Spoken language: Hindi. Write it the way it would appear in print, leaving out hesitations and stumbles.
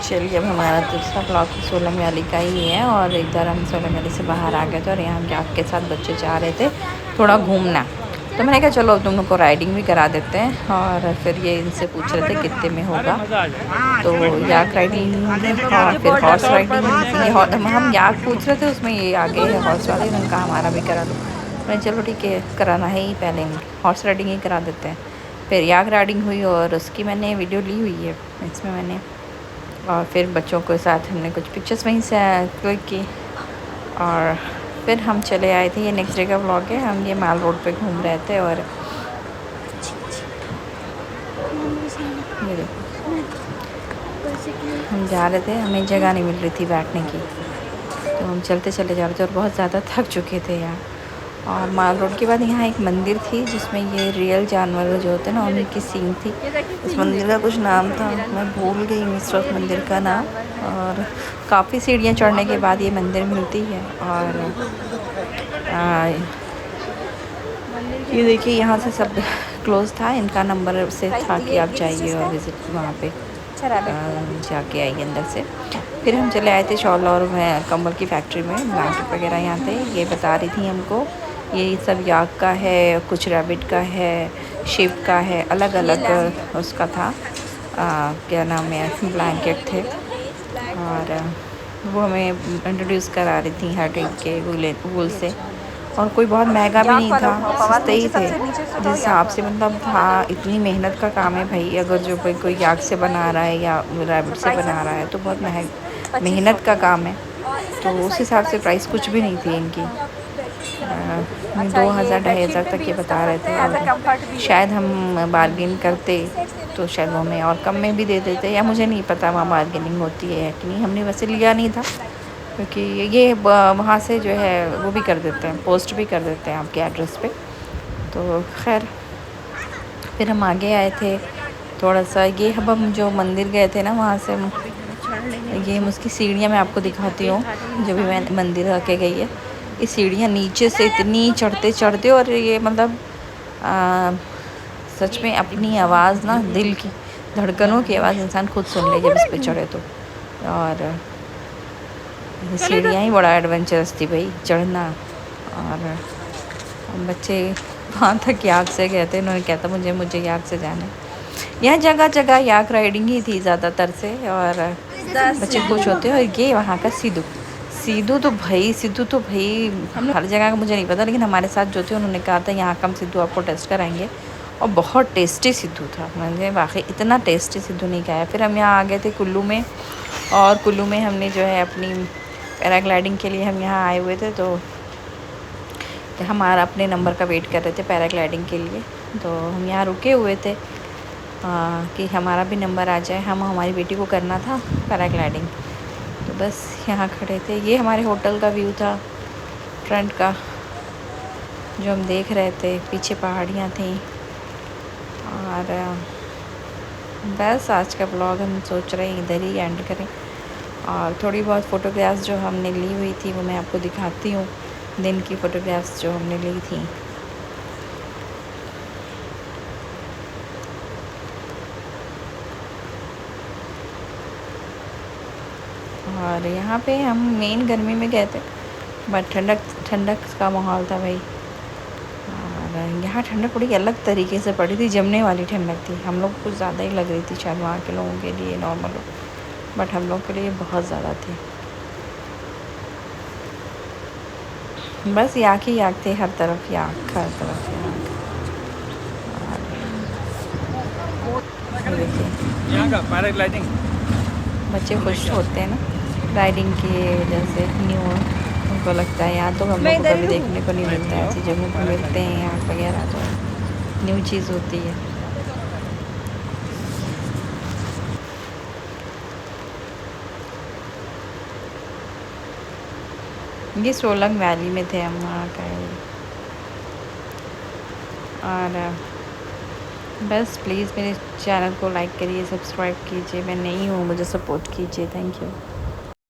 चलिए अब हमारा दूसरा ब्लॉग सोलंग वैली का ही है और इधर हम सोलंग वैली से बाहर आ गए थे और यहाँ याक के साथ बच्चे जा रहे थे थोड़ा घूमना। तो मैंने कहा चलो तुम लोग को राइडिंग भी करा देते हैं। और फिर ये इनसे पूछ रहे थे कितने में होगा, तो याक राइडिंग और फिर हॉर्स राइडिंग। हम याक पूछ रहे थे, उसमें ये आगे है हॉर्स वाले, उन्होंने कहा हमारा भी करा दो। मैंने चलो ठीक है कराना है ही, पहले हॉर्स राइडिंग ही करा देते हैं। फिर याक राइडिंग हुई और उसकी मैंने वीडियो ली हुई है इसमें मैंने। और फिर बच्चों के साथ हमने कुछ पिक्चर्स वहीं से क्लिक की और फिर हम चले आए थे। ये नेक्स्ट डे का व्लॉग है। हम ये माल रोड पे घूम रहे थे और ये देखो हम जा रहे थे, हमें जगह नहीं मिल रही थी बैठने की, तो हम चलते चले जा रहे थे और बहुत ज़्यादा थक चुके थे यार। और माल रोड के बाद यहाँ एक मंदिर थी जिसमें ये रियल जानवर जो होते हैं ना उन्हीं की सींग थी। उस मंदिर का कुछ नाम था, मैं भूल गई मिस्टर उस मंदिर का नाम। और काफ़ी सीढ़ियाँ चढ़ने के बाद ये मंदिर मिलती है। और ये देखिए यहाँ से सब क्लोज़ था, इनका नंबर से था कि आप जाइए और विज़िट वहाँ पे जाके आइए अंदर से। फिर हम चले आए थे शॉल और कंबल की फैक्ट्री में, ब्लैंकेट वगैरह यहाँ थे। ये बता रही थी हमको ये सब याक का है, कुछ रैबिट का है, शिप का है, अलग अलग उसका था क्या नाम है, ब्लैंकेट थे। और वो हमें इंट्रोड्यूस करा रही थी हर टाइप के वूल से। और कोई बहुत महंगा भी नहीं था, सस्ते ही थे जिस हिसाब से मतलब था। इतनी मेहनत का काम है भाई, अगर जो कोई याक से बना रहा है या रैबिट से बना रहा है तो बहुत मेहनत का काम है। तो उस हिसाब से प्राइस कुछ भी नहीं थी इनकी। 2000-2500 तक ये बता रहे थे। और शायद हम बार्गेन करते तो शायद वो हमें और कम में भी दे देते, या मुझे नहीं पता वहाँ बार्गेनिंग होती है कि नहीं। हमने वैसे लिया नहीं था क्योंकि ये वहाँ से जो है वो भी कर देते हैं, पोस्ट भी कर देते हैं आपके एड्रेस पे। तो खैर फिर हम आगे आए थे थोड़ा सा। ये हम जो मंदिर गए थे ना वहाँ से, ये उसकी सीढ़ियाँ मैं आपको दिखाती हूँ जो भी मैं मंदिर आके गई है। ये सीढ़ियाँ नीचे से इतनी चढ़ते चढ़ते, और ये मतलब सच में अपनी आवाज़ ना, दिल की धड़कनों की आवाज़ इंसान खुद सुन ले जब इस पे चढ़े तो। और सीढ़ियाँ ही बड़ा एडवेंचरस थी भाई चढ़ना। और बच्चे वहाँ तक याक से गए थे, उन्होंने कहता मुझे याक से जाना है। यहाँ जगह जगह याक राइडिंग ही थी ज़्यादातर से, और बच्चे खुश होते। और ये वहाँ का सिद्धू तो भाई हर जगह का मुझे नहीं पता, लेकिन हमारे साथ जो थे उन्होंने कहा था यहाँ का हम सिद्धू आपको टेस्ट कराएंगे। और बहुत टेस्टी सिद्धू था, मैंने वाकई इतना टेस्टी सिद्धू नहीं खाया। फिर हम यहाँ आ गए थे कुल्लू में, और कुल्लू में हमने जो है अपनी पैराग्लाइडिंग के लिए हम यहाँ आए हुए थे। तो हमारा अपने नंबर का वेट कर रहे थे पैराग्लाइडिंग के लिए। तो हम यहाँ रुके हुए थे कि हमारा भी नंबर आ जाए, हमारी बेटी को करना था पैराग्लाइडिंग। तो बस यहाँ खड़े थे। ये हमारे होटल का व्यू था फ्रंट का जो हम देख रहे थे, पीछे पहाड़ियाँ थी। और बस आज का ब्लॉग हम सोच रहे हैं इधर ही एंड करें। और थोड़ी बहुत फ़ोटोग्राफ्स जो हमने ली हुई थी वो मैं आपको दिखाती हूँ, दिन की फ़ोटोग्राफ्स जो हमने ली थी। और यहाँ पे हम मेन गर्मी में गए थे, बट ठंडक का माहौल था भाई। और यहाँ ठंडक थोड़ी अलग तरीके से पड़ी थी, जमने वाली ठंडक थी। हम लोग कुछ ज़्यादा ही लग रही थी, शायद वहाँ के लोगों के लिए नॉर्मल हो, बट हम लोग के लिए बहुत ज़्यादा थी। बस याक ही याक थे, हर तरफ याक, हर तरफ याक। यहाँ का पैराग्लाइडिंग बच्चे खुश होते हैं ना राइडिंग की वजह से, न्यू उनको लगता है। यहाँ तो हम लोग को कभी देखने को नहीं मिलता है, ऐसी जगहों पर मिलते हैं यहाँ वगैरह, तो न्यू चीज़ होती है। ये सोलंग वैली में थे हम वहाँ का। और बस प्लीज़ मेरे चैनल को लाइक करिए, सब्सक्राइब कीजिए। मैं नई हूँ, मुझे सपोर्ट कीजिए। Thank you.